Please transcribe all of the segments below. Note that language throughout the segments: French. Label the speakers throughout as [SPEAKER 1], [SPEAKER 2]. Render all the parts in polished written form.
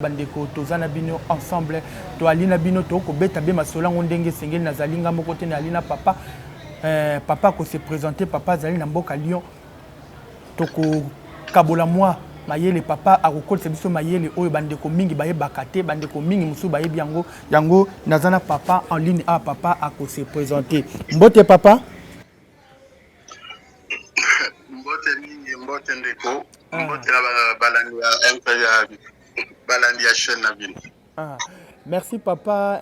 [SPEAKER 1] bandeko tozana bino ensemble to alina bino to ko beta be masola ngondenge sengeli na zalinga moko te na alina papa papa ko se présenter papa zali na mboka Lyon to ko kabola moi mayele papa akokol se biso mayele oyo bandeko mingi baye bakate bandeko mingi musu baye biango yango nazana papa en ligne a papa ako se présenter mbote papa
[SPEAKER 2] mbote mingi mbote ndeko mbote na balandi ya impérial balandi ya chaîne na bino.
[SPEAKER 1] Merci papa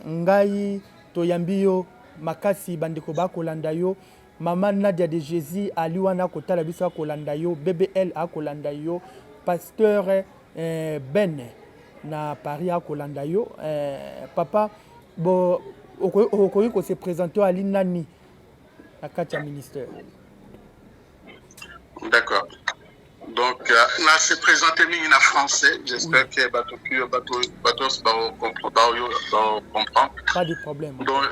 [SPEAKER 1] ngai toyambi yo makasi bandeko bakolanda yo mama Nadia de Jésus aliwana kotala biso akolanda yo BBL akolanda yo pasteur Ben na Paris akolanda yo papa bo okoyi ko se présenter ali nani na kati ya ministère.
[SPEAKER 2] D'accord. Donc, là, c'est présenté en français. J'espère que bateau comprend.
[SPEAKER 1] Pas de problème.
[SPEAKER 2] Donc,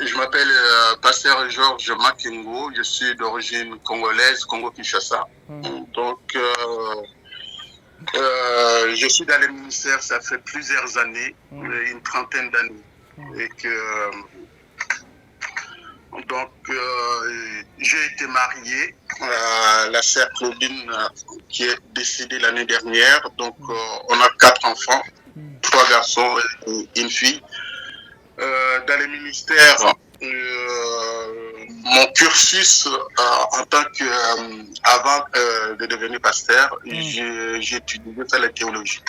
[SPEAKER 2] je m'appelle Pasteur Georges Makingo. Je suis d'origine congolaise, Congo-Kinshasa. Donc, je suis dans le ministère, ça fait plusieurs années, une trentaine d'années. Et que... Donc, j'ai été marié à la sœur Claudine qui est décédée l'année dernière. Donc, on a 4 enfants, 3 garçons et une fille. Dans les ministères, mon cursus en tant que, avant de devenir pasteur, j'ai étudié la théologie.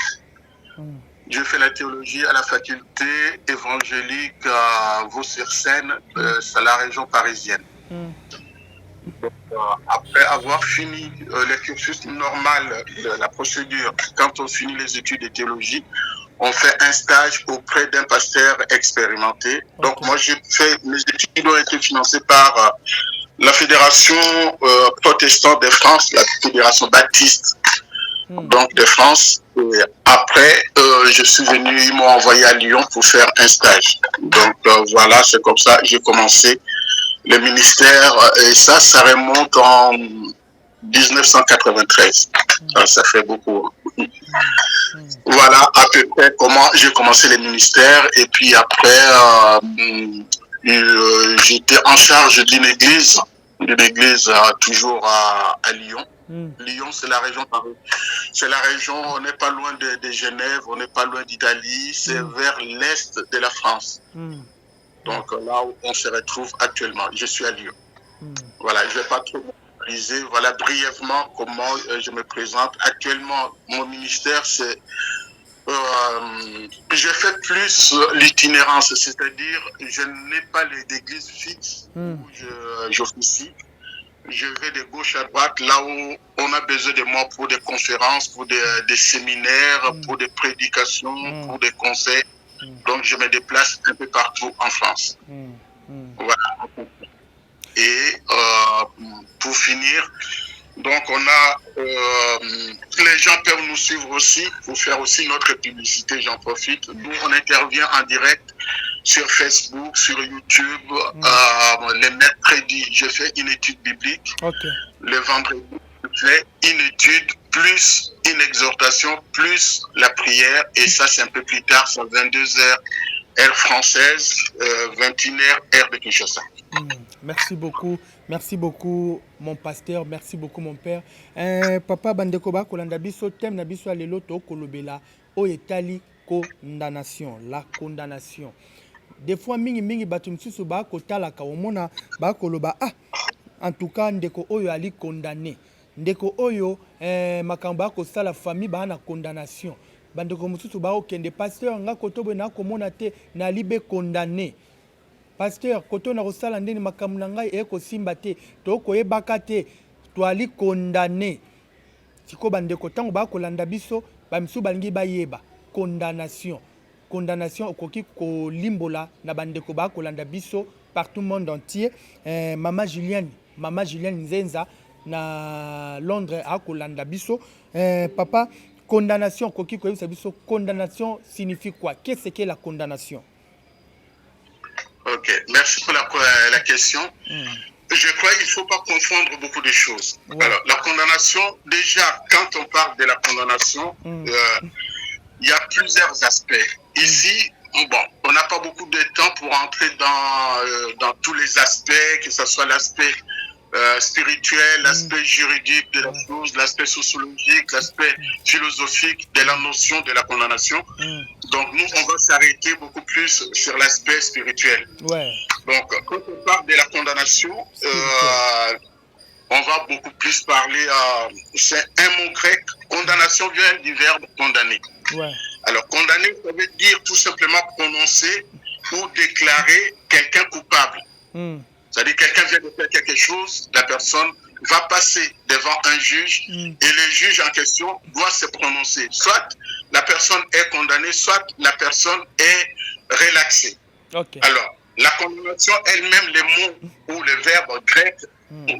[SPEAKER 2] Je fais la théologie à la faculté évangélique à Vaux-sur-Seine, c'est la région parisienne. Donc, après avoir fini le cursus normal de la procédure, quand on finit les études de théologie, on fait un stage auprès d'un pasteur expérimenté. Donc moi, mes études ont été financées par la Fédération protestante de France, la Fédération baptiste donc de France. Et après, je suis venu, ils m'ont envoyé à Lyon pour faire un stage. Donc voilà, c'est comme ça que j'ai commencé le ministère. Et ça remonte en 1993. Ça fait beaucoup. Voilà à peu près comment j'ai commencé le ministère. Et puis après, j'étais en charge d'une église toujours à Lyon. Lyon, c'est la région Paris. C'est la région, on n'est pas loin de Genève, on n'est pas loin d'Italie, c'est vers l'est de la France. Donc là où on se retrouve actuellement, je suis à Lyon. Voilà, je ne vais pas trop m'analyser. Voilà brièvement comment je me présente. Actuellement, mon ministère, c'est... je fais plus l'itinérance, c'est-à-dire je n'ai pas d'église fixe où j'officie. Je vais de gauche à droite, là où on a besoin de moi pour des conférences, pour des séminaires, pour des prédications, pour des conseils. Donc, je me déplace un peu partout en France. Voilà. Et pour finir, donc on a... les gens peuvent nous suivre aussi, pour faire aussi notre publicité, j'en profite. Nous, on intervient en direct sur Facebook, sur YouTube. Les mercredis, je fais une étude biblique. Le vendredi, je fais une étude, plus une exhortation, plus la prière. Et ça, c'est un peu plus tard, c'est 22h, heure française, 21h, heure de Kinshasa.
[SPEAKER 1] Merci beaucoup mon pasteur, merci beaucoup mon père. Papa bandeko ba kolanda biso thème na biso alelo to kolobela o etali condamnation, la condamnation. Des fois mingi batu msusu ba kotala ka omona ba koloba en tout cas ndeko oyo ali condamné. Ndeko oyo makamba ko sala famille ba na condamnation. Bandeko msusu ba okende pasteur nga kotobo na komona te na libe condamné. Pasteur, koto na kosala ndeni makambo na ngai eko simba te, to koyebaka te, to ali condamné. Siko bandeko tango ba kolanda biso, ba misu balingi bayeba condamnation. Condamnation okoki ko limbola na bandeko ba kolanda biso partout monde entier. Mama Julienne Nzenza na Londres a kolanda biso. Papa, condamnation okoki ko yebisa biso, condamnation signifie quoi? Qu'est-ce que la condamnation?
[SPEAKER 2] Ok, merci pour la question. Je crois qu'il ne faut pas confondre beaucoup de choses.
[SPEAKER 1] Ouais.
[SPEAKER 2] Alors, la condamnation, déjà, quand on parle de la condamnation, il y a plusieurs aspects. Ici, bon, on n'a pas beaucoup de temps pour entrer dans tous les aspects, que ce soit l'aspect spirituel, l'aspect juridique de la chose, l'aspect sociologique, l'aspect philosophique de la notion de la condamnation. Donc, nous, on va s'arrêter beaucoup plus sur l'aspect spirituel.
[SPEAKER 1] Ouais.
[SPEAKER 2] Donc, quand on parle de la condamnation, on va beaucoup plus parler, c'est un mot grec, condamnation vient du verbe condamner.
[SPEAKER 1] Ouais.
[SPEAKER 2] Alors, condamner, ça veut dire tout simplement prononcer ou déclarer quelqu'un coupable. C'est-à-dire quelqu'un vient de faire quelque chose, la personne va passer devant un juge et le juge en question doit se prononcer. Soit la personne est condamnée, soit la personne est relaxée.
[SPEAKER 1] Okay.
[SPEAKER 2] Alors, la condamnation elle-même, les mots ou le verbe grec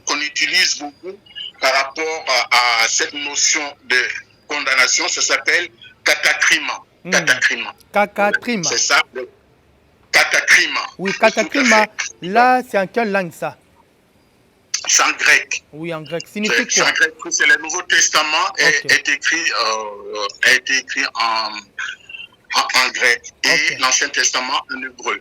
[SPEAKER 2] qu'on utilise beaucoup par rapport à cette notion de condamnation, ça s'appelle katakrima. Katakrima.
[SPEAKER 1] Katakrima.
[SPEAKER 2] C'est ça. Katakrima.
[SPEAKER 1] Oui, katakrima. Là, c'est en quelle langue ça?
[SPEAKER 2] C'est en grec.
[SPEAKER 1] Oui, en grec. Signifie quoi?
[SPEAKER 2] C'est en grec. C'est le Nouveau Testament est écrit en grec et l'Ancien Testament en hébreu.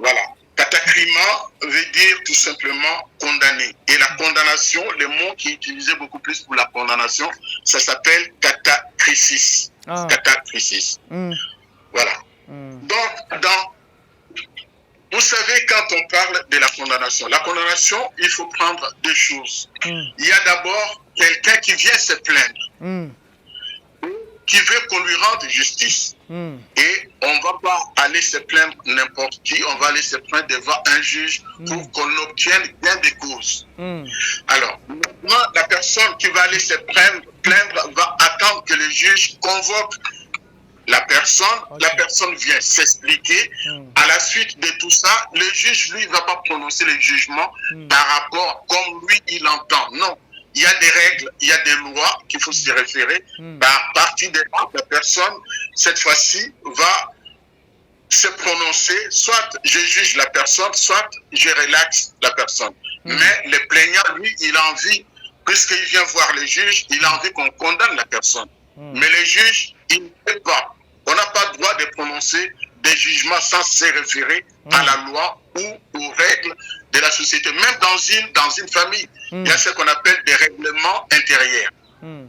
[SPEAKER 2] Voilà. Katakrima veut dire tout simplement condamner. Et la condamnation, le mot qui est utilisé beaucoup plus pour la condamnation, ça s'appelle katakrisis. Katakrisis. Voilà. Donc, vous savez, quand on parle de la condamnation, il faut prendre deux choses. Il y a d'abord quelqu'un qui vient se plaindre, qui veut qu'on lui rende justice. Et on ne va pas aller se plaindre n'importe qui, on va aller se plaindre devant un juge pour qu'on obtienne gain de cause. Alors, maintenant, la personne qui va aller se plaindre va attendre que le juge convoque la personne vient s'expliquer. À la suite de tout ça, le juge, lui, ne va pas prononcer le jugement par rapport comme lui, il entend. Non. Il y a des règles, il y a des lois qu'il faut s'y référer. Par partie des lois, la personne, cette fois-ci, va se prononcer. Soit je juge la personne, soit je relaxe la personne. Mais le plaignant, lui, il a envie, puisqu'il vient voir le juge, il a envie qu'on condamne la personne. Mais le juge, il ne peut pas. On n'a pas le droit de prononcer des jugements sans se référer à la loi ou aux règles de la société. Même dans une famille, il y a ce qu'on appelle des règlements intérieurs.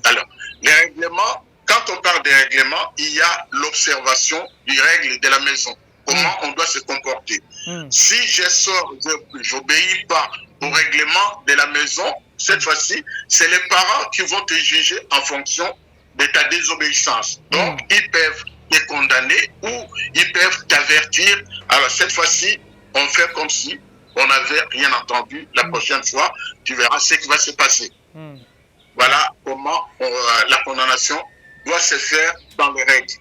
[SPEAKER 2] Alors, les règlements, quand on parle des règlements, il y a l'observation des règles de la maison. Comment on doit se comporter. Si je sors, je n'obéis pas au règlement de la maison, cette fois-ci, c'est les parents qui vont te juger en fonction de ta désobéissance. Donc, ils peuvent te condamner ou ils peuvent t'avertir. Alors, cette fois-ci, on fait comme si on n'avait rien entendu. La prochaine fois, tu verras ce qui va se passer. Voilà comment la condamnation doit se faire dans les règles.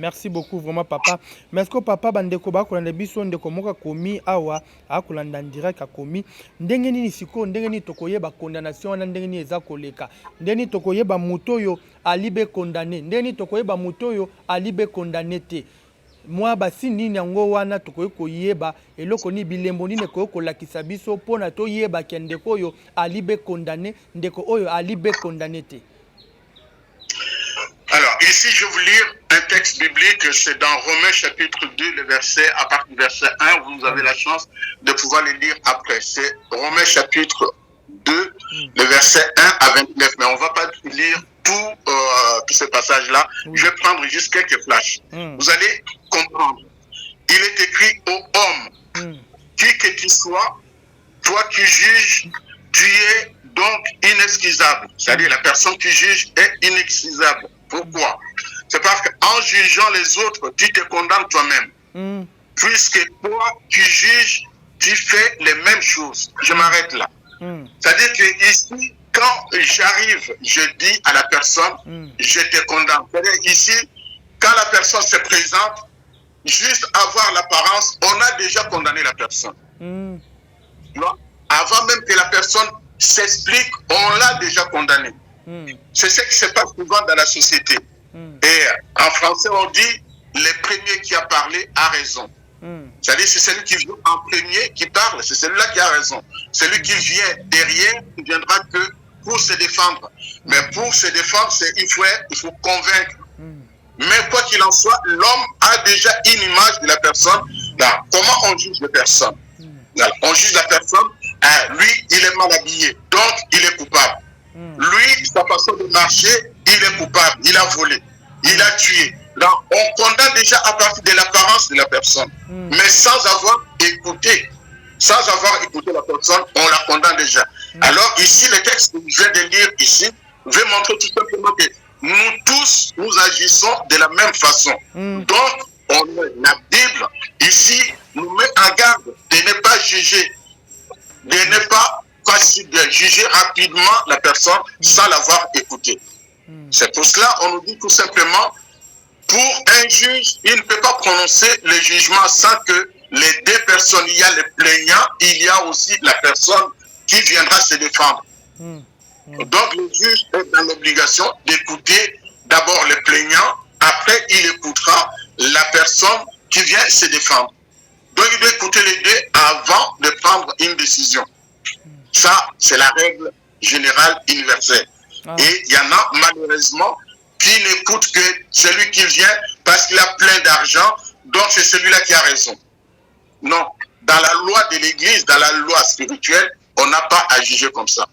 [SPEAKER 1] Merci beaucoup vraiment papa. Mais est-ce que papa bandeko ba kolanda biso ndeko moka komi awa akolanda direct akomi ndenge nini siko ndenge nini tokoyeba condamnation na ndenge nini eza koleka ndenge nini tokoyeba muto yo alibe condamné ndenge nini tokoyeba muto yo alibe condamné te moi basi nini yango wana tokoyi koyeba eloko ni bilembo nini koyo kolakisa biso pona toyeba ke ndeko oyo alibe condamné ndeko oyo alibe condamné te.
[SPEAKER 2] Alors, ici, je vais vous lire un texte biblique, c'est dans Romains chapitre 2, le verset, à partir du verset 1, vous avez la chance de pouvoir le lire après. C'est Romains chapitre 2, le verset 1 à 29, mais on ne va pas lire tout ce passage-là. Je vais prendre juste quelques flashs. Vous allez comprendre. Il est écrit au homme, qui que tu sois, toi qui juges, tu es donc inexcusable. C'est-à-dire la personne qui juge est inexcusable. Pourquoi? C'est parce qu'en jugeant les autres, tu te condamnes toi-même. Puisque toi, tu juges, tu fais les mêmes choses. Je m'arrête là. C'est-à-dire que ici, quand j'arrive, je dis à la personne, je te condamne. C'est-à-dire ici, quand la personne se présente, juste avoir l'apparence, on a déjà condamné la personne. Avant même que la personne s'explique, on l'a déjà condamné. C'est ce qui se passe souvent dans la société. Et en français, on dit, le premier qui a parlé a raison. C'est-à-dire c'est celui qui vient en premier qui parle, c'est celui-là qui a raison. Celui qui vient derrière ne viendra que pour se défendre. Mais pour se défendre, il faut convaincre. Mais quoi qu'il en soit, l'homme a déjà une image de la personne. Là, comment on juge la personne? Là, on juge la personne, lui, il est mal habillé, donc il est coupable. Lui, sa façon de marcher, il est coupable, il a volé, il a tué. Donc, on condamne déjà à partir de l'apparence de la personne, mais sans avoir écouté. Sans avoir écouté la personne, on la condamne déjà. Alors ici, le texte que je viens de lire ici veut montrer tout simplement que nous tous, nous agissons de la même façon. Donc, la Bible, ici, nous met en garde de ne pas juger, de ne pas juger rapidement la personne sans l'avoir écouté. C'est pour cela on nous dit tout simplement, pour un juge, il ne peut pas prononcer le jugement sans que les deux personnes, il y a le plaignant, il y a aussi la personne qui viendra se défendre. Donc le juge est dans l'obligation d'écouter d'abord le plaignant, après il écoutera la personne qui vient se défendre. Donc il doit écouter les deux avant de prendre une décision. Ça, c'est la règle générale universelle. Et il y en a malheureusement qui n'écoutent que celui qui vient parce qu'il a plein d'argent, donc c'est celui-là qui a raison. Non, dans la loi de l'Église, dans la loi spirituelle, on n'a pas à juger comme ça.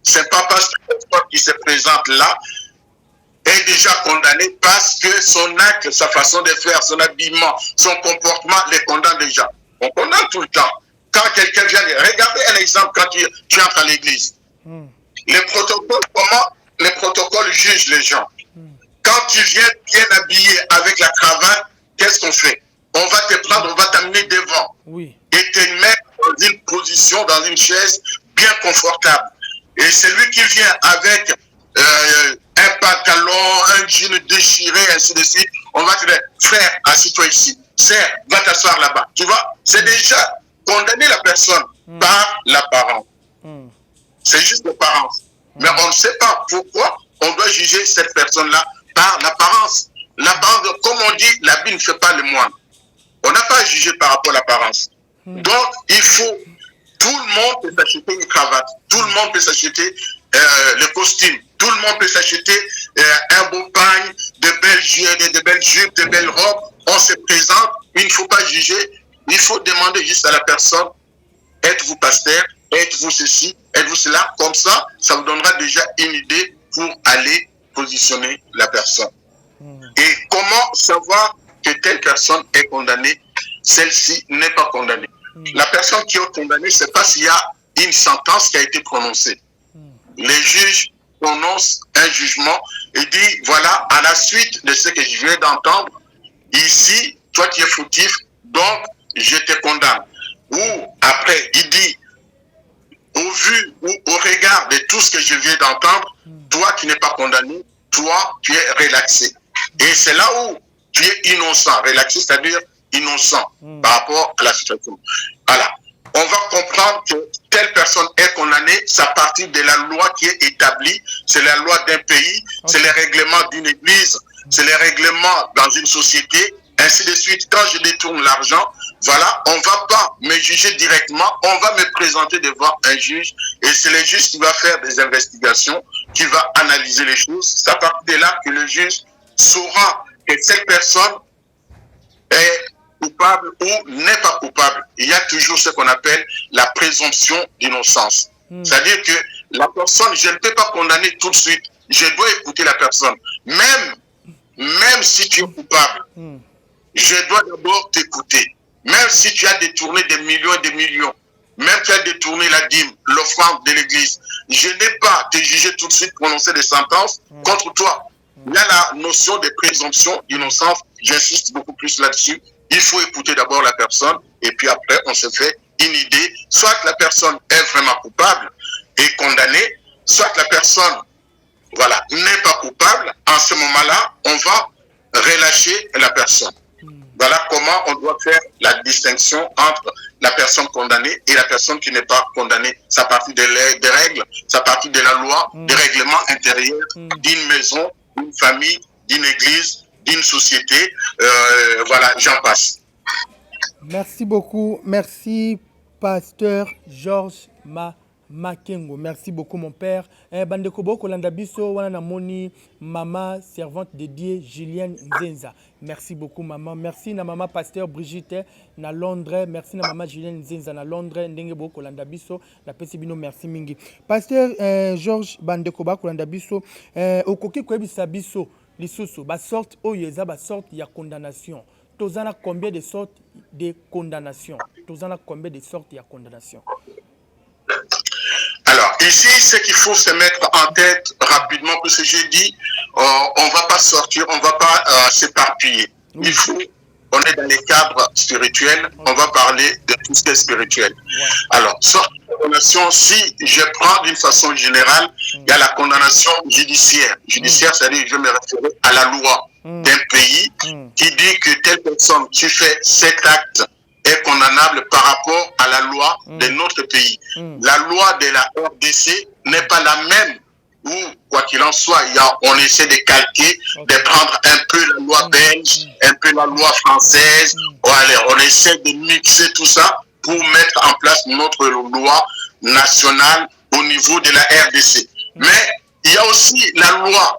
[SPEAKER 2] C'est pas parce que la personne qui se présente là est déjà condamné parce que son acte, sa façon de faire, son habillement, son comportement les condamne déjà. On condamne tout le temps. Quand quelqu'un vient, regardez un exemple quand tu entres à l'église. Les protocoles, comment les protocoles jugent les gens? Quand tu viens bien habillé avec la cravate, qu'est-ce qu'on fait? On va te prendre, on va t'amener devant et te mettre dans une position, dans une chaise bien confortable. Et celui qui vient avec un pantalon, un jean déchiré, ainsi de suite, on va te dire, frère, assis-toi ici. Sœur, va t'asseoir là-bas. Tu vois, c'est déjà condamner la personne par l'apparence. C'est juste l'apparence. Mais on ne sait pas pourquoi on doit juger cette personne-là par l'apparence. L'apparence, comme on dit, l'habit ne fait pas le moine. On n'a pas à juger par rapport à l'apparence. Donc, il faut, tout le monde peut s'acheter une cravate, tout le monde peut s'acheter le costume, tout le monde peut s'acheter un beau pagne, de belles jupes, de belles robes. On se présente, il ne faut pas juger, il faut demander juste à la personne, êtes-vous pasteur, êtes-vous ceci, êtes-vous cela, comme ça, ça vous donnera déjà une idée pour aller positionner la personne. Et comment savoir que telle personne est condamnée, celle-ci n'est pas condamnée. La personne qui est condamnée, c'est pas s'il y a une sentence qui a été prononcée. Les juges prononcent un jugement et disent, voilà, à la suite de ce que je viens d'entendre, ici, toi tu es fautif, donc je te condamne. Ou après, il dit, au vu ou au regard de tout ce que je viens d'entendre, toi qui n'es pas condamné, toi tu es relaxé. Et c'est là où tu es innocent. Relaxé, c'est-à-dire innocent par rapport à la situation. Voilà. On va comprendre que telle personne est condamnée, c'est à partir de la loi qui est établie, c'est la loi d'un pays, c'est les règlements d'une église, c'est les règlements dans une société, ainsi de suite. Quand je détourne l'argent, voilà, on ne va pas me juger directement, on va me présenter devant un juge, et c'est le juge qui va faire des investigations, qui va analyser les choses. C'est à partir de là que le juge saura que cette personne est coupable ou n'est pas coupable. Il y a toujours ce qu'on appelle la présomption d'innocence. C'est-à-dire que la personne, je ne peux pas condamner tout de suite. Je dois écouter la personne. Même si tu es coupable, je dois d'abord t'écouter. Même si tu as détourné des millions et des millions, même si tu as détourné la dîme, l'offrande de l'église, je n'ai pas te juger tout de suite, prononcer des sentences contre toi. Il y a la notion de présomption d'innocence, j'insiste beaucoup plus là-dessus. Il faut écouter d'abord la personne et puis après on se fait une idée. Soit la personne est vraiment coupable et condamnée, soit la personne voilà, n'est pas coupable. En ce moment-là, on va relâcher la personne. Voilà comment on doit faire la distinction entre la personne condamnée et la personne qui n'est pas condamnée. C'est à partir des règles, c'est à partir de la loi, des règlements intérieurs d'une maison, d'une famille, d'une église, d'une société. Voilà, j'en passe.
[SPEAKER 1] Merci beaucoup. Merci, pasteur Georges Makengo. Merci beaucoup, mon père. Bandeko Boko Landabiso, wana namoni, maman servante dédiée, Julienne Nzenza. Merci beaucoup, maman. Merci na maman pasteur Brigitte na Londres. Merci na maman Julienne Nzenza na Londres. Ndenge Boko Landabiso, la pesibino, merci mingi. Pasteur Georges Bandeko Boko Landabiso, okoki kwebisa biso, lisusu, ba sorte oyeza, ba sorte ya condamnation. Tozana combien de sortes de condamnation? Tozana combien de sortes de condamnation?
[SPEAKER 2] Alors, ici, ce qu'il faut se mettre en tête rapidement, parce que j'ai dit, on ne va pas sortir, on ne va pas s'éparpiller. Oui. Il faut, on est dans les cadres spirituels, on va parler de tout ce qui est spirituel. Ouais. Alors, sorte de condamnation, si je prends d'une façon générale, il y a la condamnation judiciaire. Judiciaire, c'est-à-dire, je me réfère à la loi d'un pays qui dit que telle personne qui fait cet acte est condamnable par rapport à la loi de notre pays. La loi de la RDC n'est pas la même où, quoi qu'il en soit, on essaie de calquer, de prendre un peu la loi belge, un peu la loi française, on essaie de mixer tout ça pour mettre en place notre loi nationale au niveau de la RDC. Mais il y a aussi la loi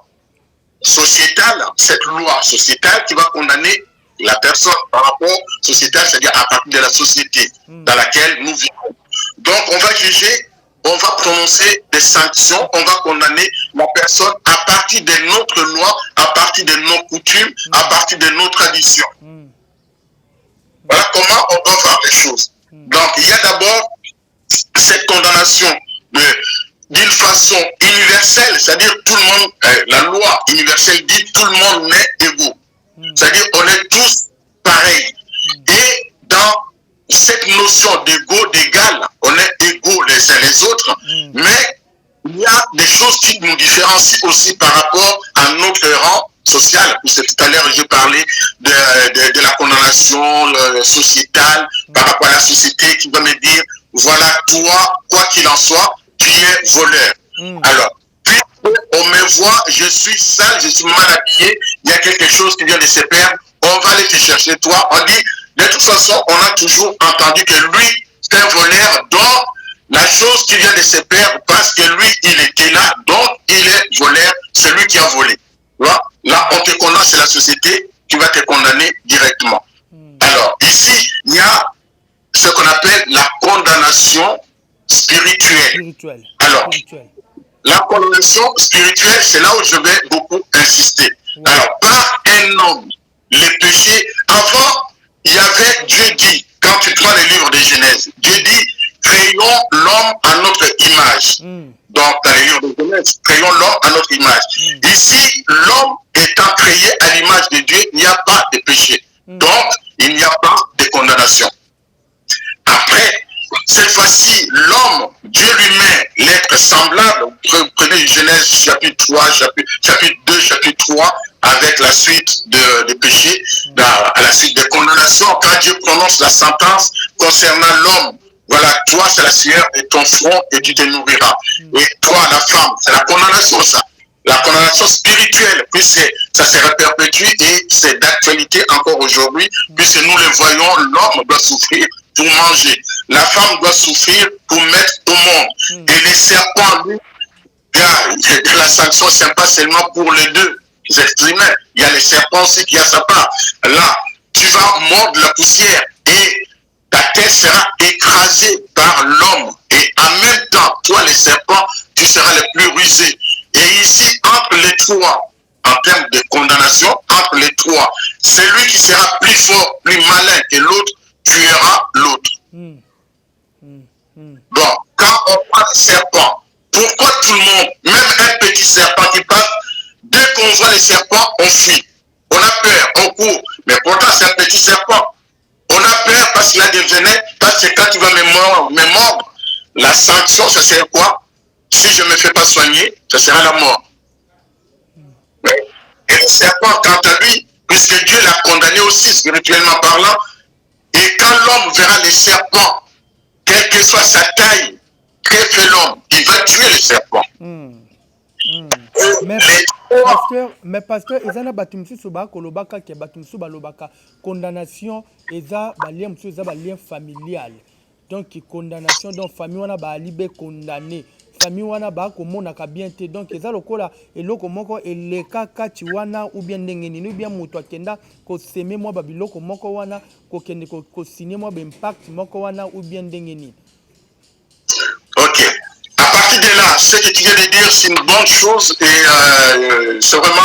[SPEAKER 2] sociétale, cette loi sociétale qui va condamner la personne par rapport sociétal, c'est-à-dire à partir de la société dans laquelle nous vivons. Donc, on va juger, on va prononcer des sanctions, on va condamner la personne à partir de notre loi, à partir de nos coutumes, à partir de nos traditions. Voilà comment on doit voir les choses. Donc, il y a d'abord cette condamnation d'une façon universelle, c'est-à-dire tout le monde, la loi universelle dit tout le monde est égaux. C'est-à-dire on est tous pareils. Et dans cette notion d'égaux, d'égal, on est égaux les uns les autres, mais il y a des choses qui nous différencient aussi par rapport à notre rang social. Puisque tout à l'heure, j'ai parlé de la condamnation sociétale par rapport à la société qui va me dire, voilà, toi, quoi qu'il en soit, tu es voleur. Alors, on me voit, je suis sale, je suis mal habillé, il y a quelque chose qui vient de se perdre, on va aller te chercher toi. On dit, de toute façon, on a toujours entendu que lui, c'est un voleur, donc la chose qui vient de se perdre, parce que lui, il était là, donc il est voleur, c'est lui qui a volé. Là, on te condamne, c'est la société qui va te condamner directement. Alors, ici, il y a ce qu'on appelle la condamnation spirituelle. Alors, la condamnation spirituelle, c'est là où je vais beaucoup insister. Alors, par un homme, les péchés, avant, il y avait Dieu dit, quand tu prends les livres de Genèse, Dieu dit, créons l'homme à notre image. Donc, dans les livres de Genèse, créons l'homme à notre image. Ici, l'homme étant créé à l'image de Dieu, il n'y a pas de péché. Donc, il n'y a pas de condamnation. Après, cette fois-ci, l'homme, Dieu lui met l'être semblable. Prenez Genèse chapitre 3, chapitre 2, chapitre 3, avec la suite de péché, à la suite de condamnation, quand Dieu prononce la sentence concernant l'homme. Voilà, toi, c'est la sueur de ton front et tu te nourriras. Et toi, la femme, c'est la condamnation, ça. La condamnation spirituelle, puisque ça se réperpétue et c'est d'actualité encore aujourd'hui, puisque nous le voyons, l'homme doit souffrir pour manger. La femme doit souffrir pour mettre au monde. Et les serpents, lui, la sanction, ce n'est pas seulement pour les deux êtres humains. Il y a les serpents aussi qui a sa part. Là, tu vas mordre la poussière et ta tête sera écrasée par l'homme. Et en même temps, toi, les serpents, tu seras le plus rusé. Et ici, entre les trois, en termes de condamnation, entre les trois, celui qui sera plus fort, plus malin que l'autre, tuera l'autre. Donc, quand on voit les serpents, pourquoi tout le monde, même un petit serpent qui passe, dès qu'on voit les serpents, on fuit. On a peur, on court. Mais pourtant, c'est un petit serpent. On a peur parce qu'il a des venins, parce que quand il va me mordre, la sanction, ça serait quoi? Si je ne me fais pas soigner, ça sera la mort. Et le serpent, quant à lui, puisque Dieu l'a condamné aussi spirituellement parlant, et quand l'homme verra les serpents, quelle que soit sa taille, que fait l'homme, il va tuer le serpent.
[SPEAKER 1] Mais pasteur, ezana batumsu soba kolobaka ke batumsu balobaka condamnation eza balien musu eza balien familial. Donc condamnation donc famille wana ba libe condamné. Famille wana ba komona ka bien te donc eza lokola eloko moko eleka kati wana ou bien ndengeni ou bien moto akenda ko seme mwa babiloko moko wana ko kende ko signer mwa impact moko wana ou bien ndengeni.
[SPEAKER 2] Ok. À partir de là, ce que tu viens de dire, c'est une bonne chose et c'est vraiment,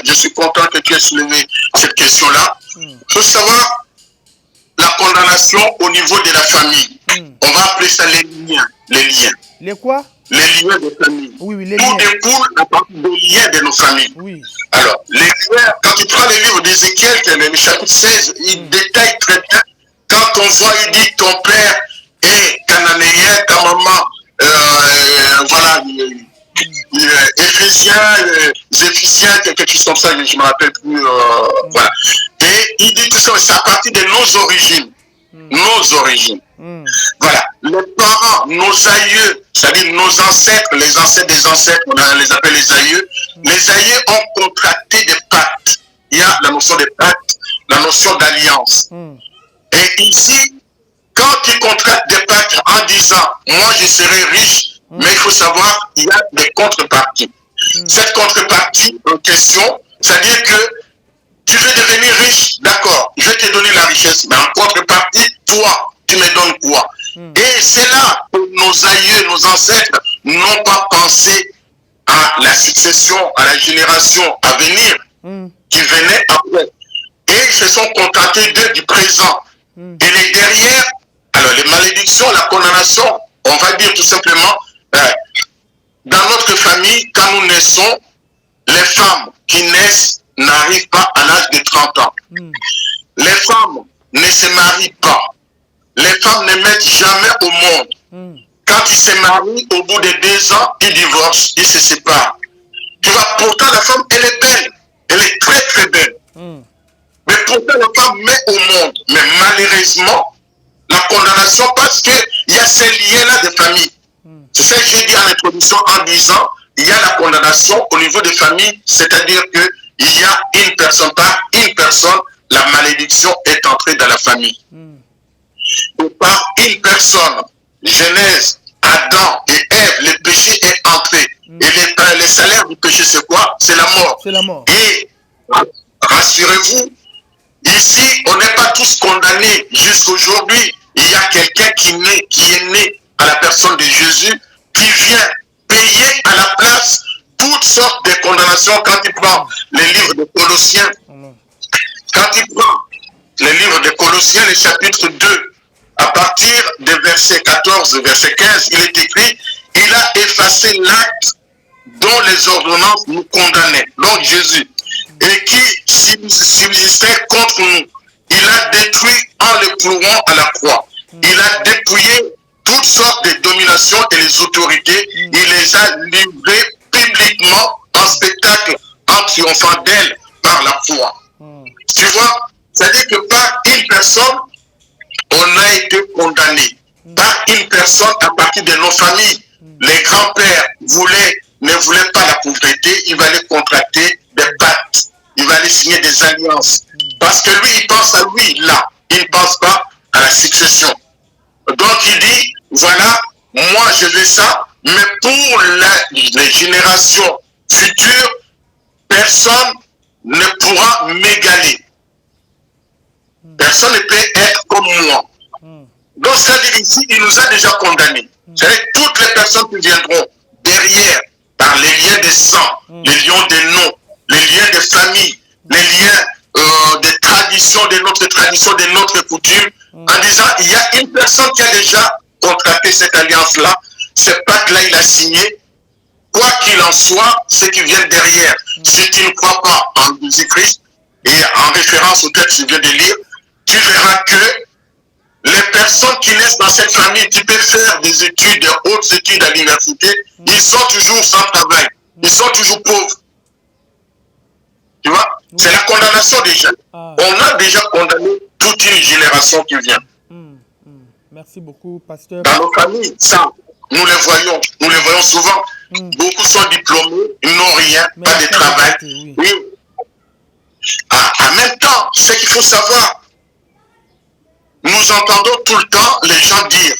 [SPEAKER 2] je suis content que tu aies soulevé cette question-là. Il faut savoir la condamnation au niveau de la famille. On va appeler ça les liens. Les liens.
[SPEAKER 1] Les quoi?
[SPEAKER 2] Les liens de famille.
[SPEAKER 1] Oui, les
[SPEAKER 2] Tout
[SPEAKER 1] liens.
[SPEAKER 2] découle à partir des liens de nos familles.
[SPEAKER 1] Oui.
[SPEAKER 2] Alors, les liens, quand tu prends le livre d'Ézéchiel, le chapitre 16, il détaille très bien. Quand on voit, il dit ton père est cananéen, ta maman, voilà, Éphésiens, Éphésiens, quelque chose comme ça, je ne me rappelle plus. Voilà. Et il dit tout ça, c'est à partir de nos origines. Nos origines. Voilà. Les parents, nos aïeux, c'est-à-dire nos ancêtres, les ancêtres des ancêtres, on les appelle les aïeux. Les aïeux ont contracté des pactes. Il y a la notion de pacte, la notion d'alliance. Et ici, quand tu contractes des pactes en disant, moi je serai riche, mais il faut savoir, il y a des contreparties. Cette contrepartie en question, c'est-à-dire que tu veux devenir riche, d'accord, je vais te donner la richesse, mais en contrepartie, toi, tu me donnes quoi? Et c'est là que nos aïeux, nos ancêtres n'ont pas pensé à la succession, à la génération à venir qui venait après. Et ils se sont contentés d'eux du présent. Et les derrière, alors les malédictions, la condamnation, on va dire tout simplement, dans notre famille, quand nous naissons, les femmes qui naissent n'arrivent pas à l'âge de 30 ans. Les femmes ne se marient pas. Les femmes ne mettent jamais au monde. Quand ils se marient, au bout de 2 ans, ils divorcent, ils se séparent. Tu vois, pourtant la femme, elle est belle. Elle est très très belle. Mais pourtant la femme met au monde. Mais malheureusement, la condamnation, parce qu'il y a ces liens-là de famille. C'est ça que j'ai dit en introduction en disant, il y a la condamnation au niveau des familles, c'est-à-dire qu'il y a une personne, par une personne, la malédiction est entrée dans la famille. Et par une personne, Genèse, Adam et Ève, le péché est entré. Et le salaire du péché, c'est quoi? C'est la mort.
[SPEAKER 1] C'est la mort.
[SPEAKER 2] Et rassurez-vous, ici, on n'est pas tous condamnés. Jusqu'aujourd'hui, il y a quelqu'un qui est né à la personne de Jésus, qui vient payer à la place toutes sortes de condamnations. Quand il prend les livres de Colossiens, quand il prend les livres de Colossiens, le chapitre 2, à partir des versets 14, verset 15, il est écrit, il a effacé l'acte dont les ordonnances nous condamnaient, donc Jésus, et qui subsistait contre nous. Il a détruit en le clouant à la croix. Il a dépouillé toutes sortes de dominations et les autorités. Il les a livrées publiquement en spectacle en triomphant d'elles par la foi. Tu vois, c'est-à-dire que par une personne, on a été condamné. Par une personne à partir de nos familles. Les grands-pères ne voulaient pas la pauvreté, il fallait contracter des pactes, il fallait signer des alliances. Parce que lui, il pense à lui, là. Il ne pense pas à la succession. Donc il dit, voilà, moi je veux ça, mais pour les générations futures, personne ne pourra m'égaler. Personne ne peut être comme moi. Donc c'est-à-dire ici, il nous a déjà condamnés. C'est-à-dire toutes les personnes qui viendront derrière, par les liens de sang, les liens de noms, les liens de famille, les liens des traditions, de notre coutume, en disant, il y a une personne qui a déjà contracté cette alliance-là, ce pacte-là, il a signé. Quoi qu'il en soit, ceux qui viennent derrière, si tu ne crois pas en Jésus-Christ, et en référence au texte que je viens de lire, tu verras que les personnes qui naissent dans cette famille, qui peuvent faire des études, des hautes études à l'université, ils sont toujours sans travail. Ils sont toujours pauvres. Tu vois? C'est la condamnation déjà. On a déjà condamné toute une génération qui vient.
[SPEAKER 1] Merci beaucoup, pasteur.
[SPEAKER 2] Dans nos familles, ça, Nous les voyons souvent. Beaucoup sont diplômés, ils n'ont rien, mais pas de travail. Oui. En même temps, ce qu'il faut savoir, nous entendons tout le temps les gens dire,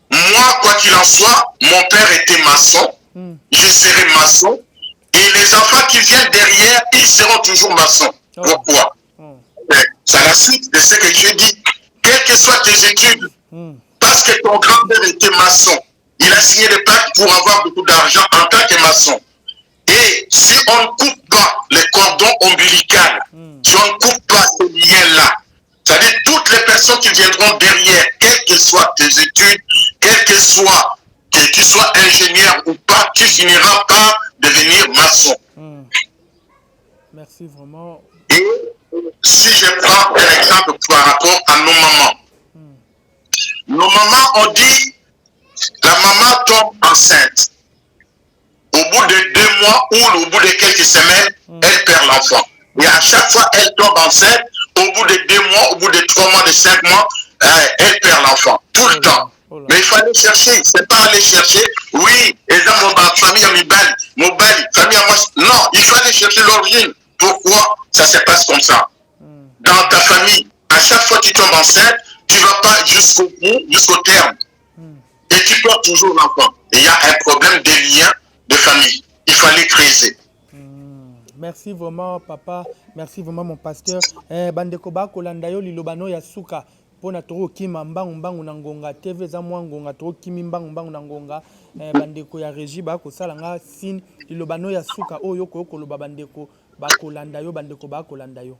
[SPEAKER 2] moi, quoi qu'il en soit, mon père était maçon, je serai maçon, et les enfants qui viennent derrière, ils seront toujours maçons. Pourquoi? C'est la suite de ce que j'ai dit. Quelles que soient tes études, parce que ton grand-père était maçon, il a signé des pactes pour avoir beaucoup d'argent en tant que maçon. Et si on ne coupe pas les cordons ombilicaux, si on ne coupe pas ce lien-là, c'est-à-dire toutes les personnes qui viendront derrière, quelles que soient tes études, quel que soit, que tu sois ingénieur ou pas, tu finiras par devenir maçon.
[SPEAKER 1] Merci vraiment.
[SPEAKER 2] Et si je prends un exemple par rapport à nos mamans, nos mamans ont dit, la maman tombe enceinte. Au bout de 2 mois ou au bout de quelques semaines, elle perd l'enfant. Et à chaque fois, elle tombe enceinte, au bout de 2 mois, au bout de 3 mois, de 5 mois, elle perd l'enfant. Tout le temps. Mais il fallait chercher. C'est pas aller chercher, oui, et dans ma famille, mon famille à moi. Non, il fallait chercher l'origine. Pourquoi ça se passe comme ça? Dans ta famille, à chaque fois que tu tombes enceinte, tu ne vas pas jusqu'au bout, jusqu'au terme. Et tu perds toujours l'enfant. Il y a un problème de lien de famille. Il fallait creuser.
[SPEAKER 1] Merci vraiment, papa. Merci vraiment, mon pasteur. Bandeko ba kolanda yo lilobano ya suka. Pona toro kima mbangu na ngonga TV za mwa ngonga toro kimi mbangu na ngonga. Bandeko ya régie ba ko sala nga sin lilobano ya suka oyo ko koloba bandeko ba kolanda yo bandeko ba kolanda yo.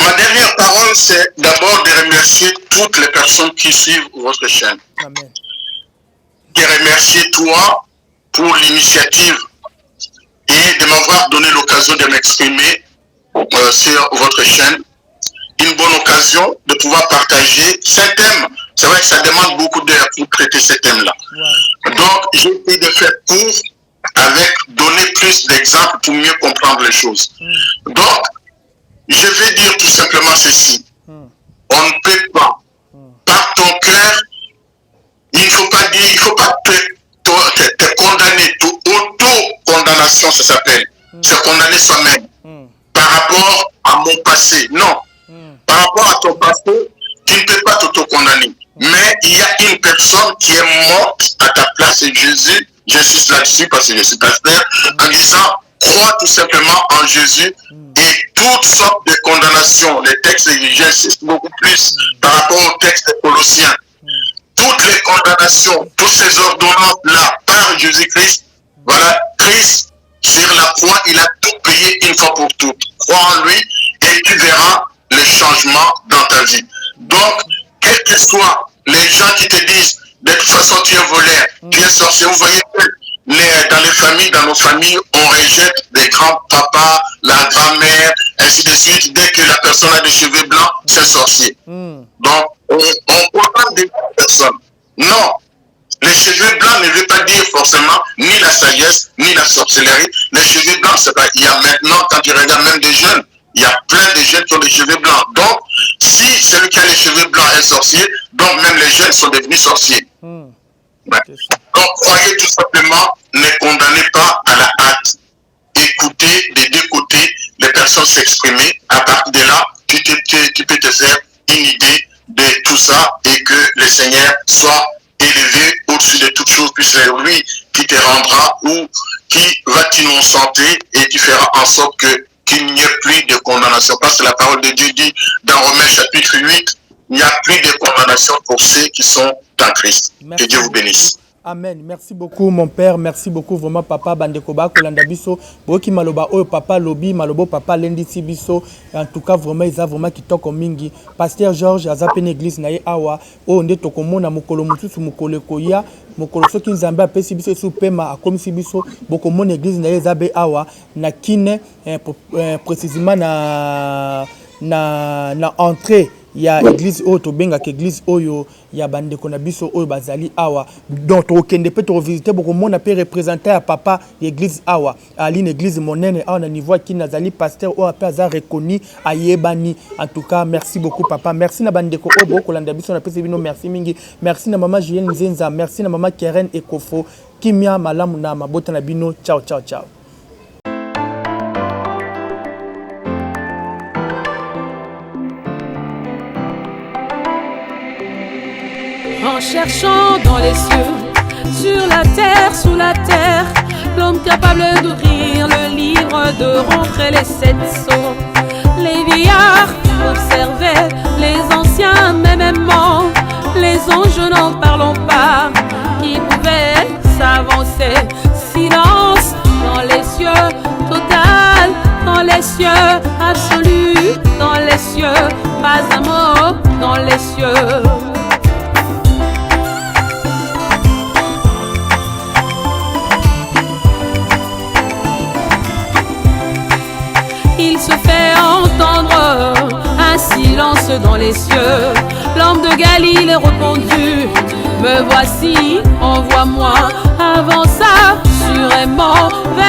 [SPEAKER 2] Ma dernière parole, c'est d'abord de remercier toutes les personnes qui suivent votre chaîne.
[SPEAKER 1] Amen.
[SPEAKER 2] De remercier toi pour l'initiative et de m'avoir donné l'occasion de m'exprimer sur votre chaîne. Une bonne occasion de pouvoir partager ces thèmes. C'est vrai que ça demande beaucoup d'heures pour traiter ces thèmes-là. Donc, j'ai essayé de faire court avec donner plus d'exemples pour mieux comprendre les choses. Donc, je vais dire tout simplement ceci. On ne peut pas, par ton cœur, il ne faut pas dire, il ne faut pas te condamner, auto-condamnation, ça s'appelle. Se condamner soi-même par rapport à mon passé. Non. Par rapport à ton passé, tu ne peux pas t'auto-condamner. Mais il y a une personne qui est morte à ta place, et Jésus, j'insiste là-dessus parce que je suis pasteur, en disant, crois tout simplement en Jésus et toutes sortes de condamnations. Les textes, j'insiste beaucoup plus par rapport au texte des Colossiens. Toutes les condamnations, toutes ces ordonnances-là, par Jésus-Christ, voilà, Christ, sur la croix, il a tout payé une fois pour toutes. Crois en lui et tu verras le changement dans ta vie. Donc, quels que soient les gens qui te disent, de toute façon, tu es voleur, tu es sorcier, vous voyez, dans les familles, dans nos familles, on rejette les grands-papas, la grand-mère, ainsi de suite. Dès que la personne a des cheveux blancs, c'est sorcier. Donc, on condamne des personnes. Non, les cheveux blancs ne veut pas dire forcément ni la sagesse, ni la sorcellerie. Les cheveux blancs, c'est pas. Il y a maintenant, quand tu regardes même des jeunes, il y a plein de jeunes qui ont des cheveux blancs. Donc, si celui qui a les cheveux blancs est sorcier, donc même les jeunes sont devenus sorciers. Donc, croyez tout simplement, ne condamnez pas à la hâte. Écoutez des deux côtés les personnes s'exprimer. À partir de là, tu peux te faire une idée de tout ça et que le Seigneur soit élevé au-dessus de toutes choses, puisque c'est lui qui te rendra ou qui va t'innocenter et qui fera en sorte qu'il n'y ait plus de condamnation. Parce que la parole de Dieu dit dans Romains chapitre 8, il n'y a plus de condamnation pour ceux qui sont en Christ. Que Dieu vous bénisse.
[SPEAKER 1] Amen. Merci beaucoup, mon père. Merci beaucoup, vraiment, papa. Bandekoba, Kolanda Biso. Boki Maloba, oh, papa, Lobi, Malobo, papa, Lendi Sibiso. En tout cas, vraiment, ils ont vraiment qui toko mingi. Pasteur Georges, Azapene Église, Naye Awa. Oh, on est toko mona, Mokolo Mutusu, Mokolo Koya. Mokolo Soki Nzambe, Ape Sibiso, sous Pema, Akom Sibiso. Boko mon Église, Naye Zabe Awa. Na Kine, précisément, na entrée. ya église oyo tobengaka église oyo ya bandeko na biso oyo bazali awa donc tokende mpe tovisite bokomona mpe représentant ya papa l'église awa ali na église monene awa na niveau akini azali pasteur oyo mpe aza reconnu ayebani. En tout cas merci beaucoup papa, merci na bandeko oyo bokolanda biso na pesi bino, merci mingi, merci na mama Julienne Nzenza, merci na mama Keren Ekofo kimia malamu na mabota na bino. Ciao ciao ciao.
[SPEAKER 3] En cherchant dans les cieux, sur la terre, sous la terre, l'homme capable d'ouvrir le livre, de rentrer les 7 sceaux. Les vieillards observaient, les anciens mêmement, les anges n'en parlons pas, qui pouvaient s'avancer. Silence dans les cieux, total dans les cieux, absolu dans les cieux, pas un mot dans les cieux. Il se fait entendre un silence dans les cieux. L'homme de Galilée répondu: me voici, envoie-moi. Avança sûrement vers